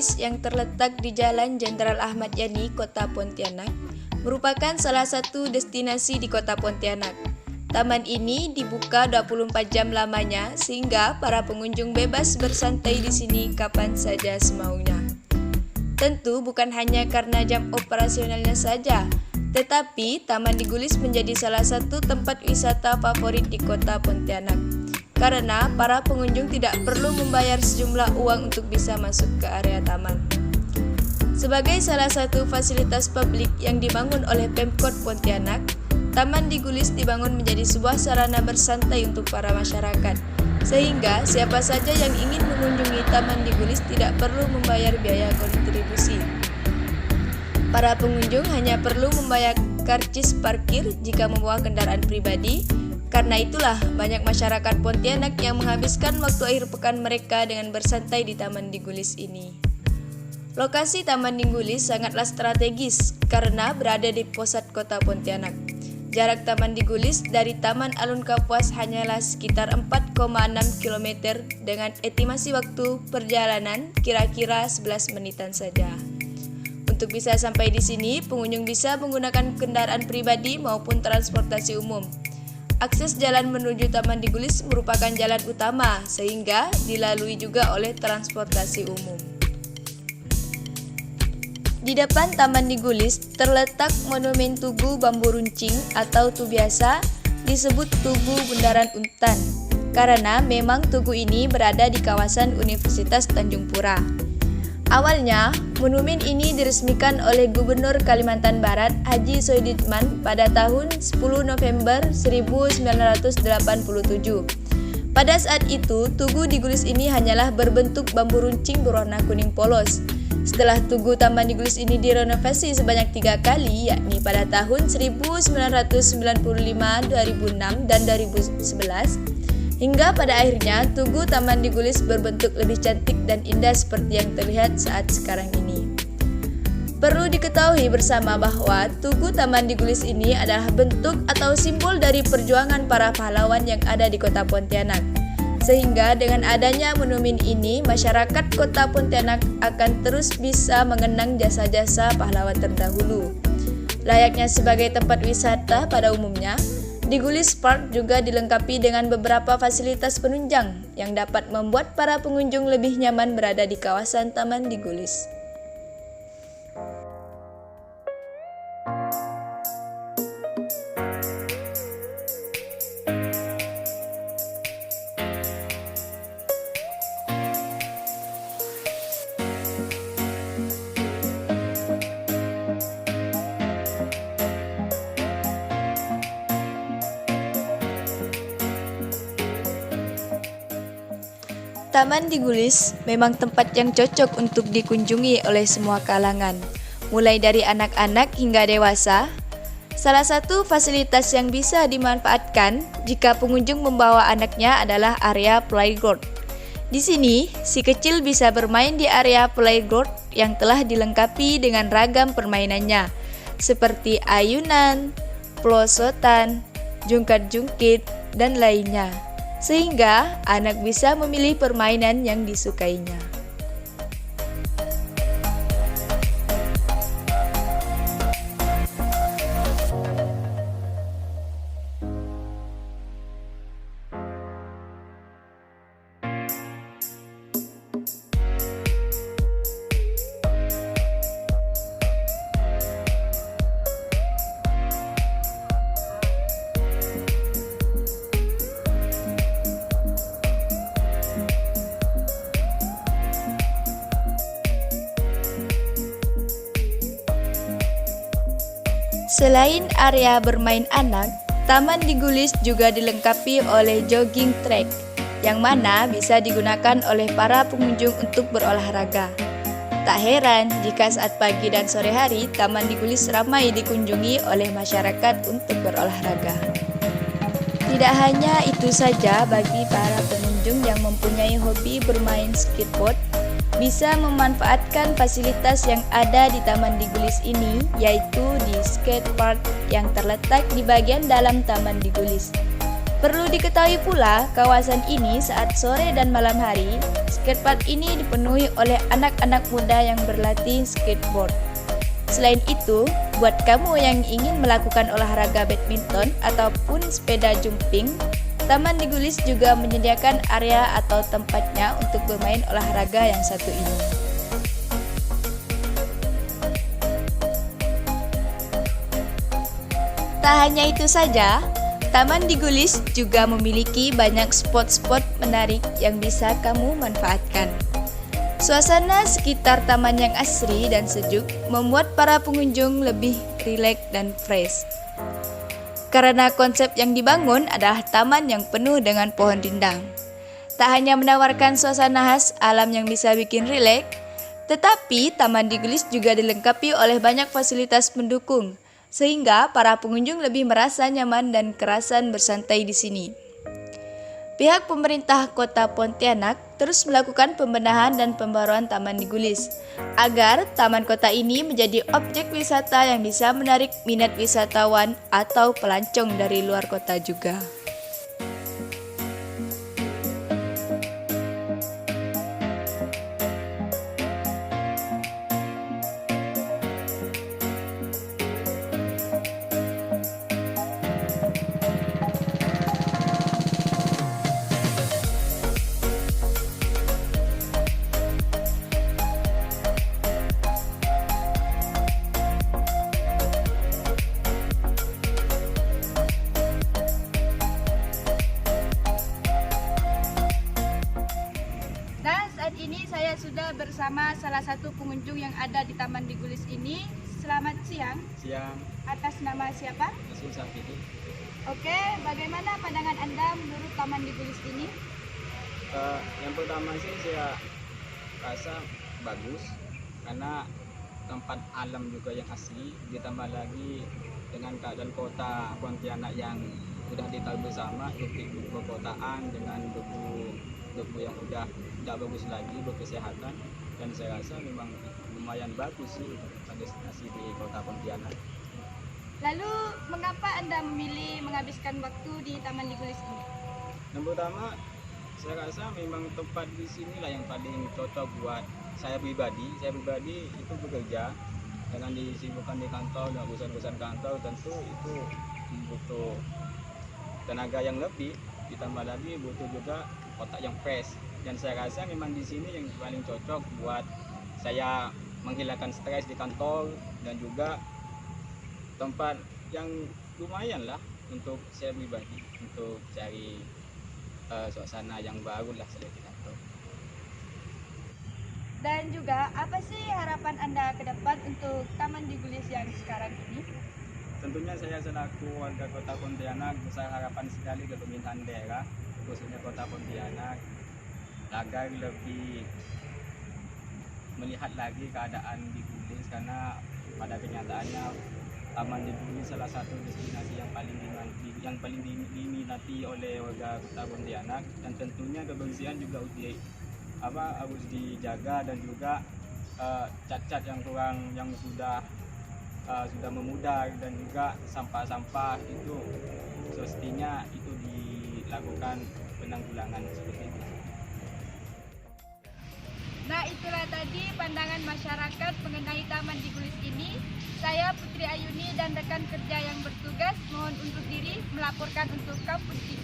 Digulis yang terletak di Jalan Jenderal Ahmad Yani, Kota Pontianak, merupakan salah satu destinasi di Kota Pontianak. Taman ini dibuka 24 jam lamanya sehingga para pengunjung bebas bersantai di sini kapan saja semaunya. Tentu bukan hanya karena jam operasionalnya saja, tetapi Taman Digulis menjadi salah satu tempat wisata favorit di Kota Pontianak. Karena para pengunjung tidak perlu membayar sejumlah uang untuk bisa masuk ke area taman. Sebagai salah satu fasilitas publik yang dibangun oleh Pemkot Pontianak, Taman Digulis dibangun menjadi sebuah sarana bersantai untuk para masyarakat, sehingga siapa saja yang ingin mengunjungi Taman Digulis tidak perlu membayar biaya kontribusi. Para pengunjung hanya perlu membayar karcis parkir jika membawa kendaraan pribadi. Karena itulah banyak masyarakat Pontianak yang menghabiskan waktu akhir pekan mereka dengan bersantai di Taman Digulis ini. Lokasi Taman Digulis sangatlah strategis karena berada di pusat kota Pontianak. Jarak Taman Digulis dari Taman Alun Kapuas hanyalah sekitar 4,6 km dengan estimasi waktu perjalanan kira-kira 11 menitan saja. Untuk bisa sampai di sini, pengunjung bisa menggunakan kendaraan pribadi maupun transportasi umum. Akses jalan menuju Taman Digulis merupakan jalan utama sehingga dilalui juga oleh transportasi umum. Di depan Taman Digulis terletak monumen Tugu Bambu Runcing atau biasa disebut Tugu Bundaran Untan karena memang tugu ini berada di kawasan Universitas Tanjung Pura. Awalnya, monumen ini diresmikan oleh Gubernur Kalimantan Barat Haji Soeditman pada tahun 10 November 1987. Pada saat itu, Tugu Digulis ini hanyalah berbentuk bambu runcing berwarna kuning polos. Setelah Tugu Taman Digulis ini direnovasi sebanyak 3 kali, yakni pada tahun 1995, 2006, dan 2011, hingga pada akhirnya Tugu Taman Digulis berbentuk lebih cantik dan indah seperti yang terlihat saat sekarang ini. Perlu diketahui bersama bahwa Tugu Taman Digulis ini adalah bentuk atau simbol dari perjuangan para pahlawan yang ada di Kota Pontianak. Sehingga dengan adanya monumen ini, masyarakat Kota Pontianak akan terus bisa mengenang jasa-jasa pahlawan terdahulu. Layaknya sebagai tempat wisata pada umumnya, Digulis Park juga dilengkapi dengan beberapa fasilitas penunjang yang dapat membuat para pengunjung lebih nyaman berada di kawasan Taman Digulis. Taman Digulis memang tempat yang cocok untuk dikunjungi oleh semua kalangan, mulai dari anak-anak hingga dewasa. Salah satu fasilitas yang bisa dimanfaatkan jika pengunjung membawa anaknya adalah area playground. Di sini, si kecil bisa bermain di area playground yang telah dilengkapi dengan ragam permainannya, seperti ayunan, pelosotan, jungkat-jungkit, dan lainnya. Sehingga anak bisa memilih permainan yang disukainya. Selain area bermain anak, Taman Digulis juga dilengkapi oleh jogging track, yang mana bisa digunakan oleh para pengunjung untuk berolahraga. Tak heran jika saat pagi dan sore hari, Taman Digulis ramai dikunjungi oleh masyarakat untuk berolahraga. Tidak hanya itu saja, bagi para pengunjung yang mempunyai hobi bermain skateboard, bisa memanfaatkan fasilitas yang ada di Taman Digulis ini, yaitu di skate park yang terletak di bagian dalam Taman Digulis. Perlu diketahui pula, kawasan ini saat sore dan malam hari, skatepark ini dipenuhi oleh anak-anak muda yang berlatih skateboard. Selain itu, buat kamu yang ingin melakukan olahraga badminton ataupun sepeda jumping, Taman Digulis juga menyediakan area atau tempatnya untuk bermain olahraga yang satu ini. Tak hanya itu saja, Taman Digulis juga memiliki banyak spot-spot menarik yang bisa kamu manfaatkan. Suasana sekitar taman yang asri dan sejuk membuat para pengunjung lebih rileks dan fresh. Karena konsep yang dibangun adalah taman yang penuh dengan pohon rindang. Tak hanya menawarkan suasana khas alam yang bisa bikin rileks, tetapi Taman Digulis juga dilengkapi oleh banyak fasilitas pendukung, sehingga para pengunjung lebih merasa nyaman dan kerasan bersantai di sini. Pihak pemerintah Kota Pontianak terus melakukan pembenahan dan pembaruan Taman Digulis agar taman kota ini menjadi objek wisata yang bisa menarik minat wisatawan atau pelancong dari luar kota juga. Saat ini saya sudah bersama salah satu pengunjung yang ada di Taman Digulis ini. Selamat siang. Siang. Atas nama siapa? Rasul Safidi. Oke, bagaimana pandangan Anda menurut Taman Digulis ini? Yang pertama sih saya rasa bagus karena tempat alam juga yang asli, ditambah lagi dengan keadaan kota Pontianak yang sudah ditahu bersama, iklim perkotaan dengan debu yang udah tidak bagus lagi berkesehatan, dan saya rasa memang lumayan bagus sih destinasi di kota Pontianak. Lalu mengapa Anda memilih menghabiskan waktu di Taman Digulis ini? Yang pertama, saya rasa memang tempat di sinilah yang paling cocok buat saya pribadi. Saya pribadi itu bekerja dengan disibukkan di kantor dan urusan-urusan kantor, tentu itu butuh tenaga yang lebih, ditambah lagi butuh juga otak yang fresh. Dan saya rasa memang di sini yang paling cocok buat saya menghilangkan stres di kantor, dan juga tempat yang lumayan lah untuk saya pribadi untuk cari suasana yang baru lah selain di kantor. Dan juga apa sih harapan Anda ke depan untuk Taman Digulis yang sekarang ini? Tentunya saya selaku warga kota Pontianak besar harapan sekali ke pemerintahan daerah, khususnya kota Pontianak, agar lebih melihat lagi keadaan Digulis, karena pada kenyataannya Taman Digulis salah satu destinasi yang paling diminati oleh warga kota Pontianak, dan tentunya kebersihan juga harus dijaga, dan juga cat-cat yang kurang yang sudah memudar, dan juga sampah-sampah itu semestinya itu dilakukan penanggulangan seperti itu. Nah, itulah tadi pandangan masyarakat mengenai Taman Digulis ini. Saya Putri Ayuni dan rekan kerja yang bertugas mohon undur diri melaporkan untuk Kampus 3.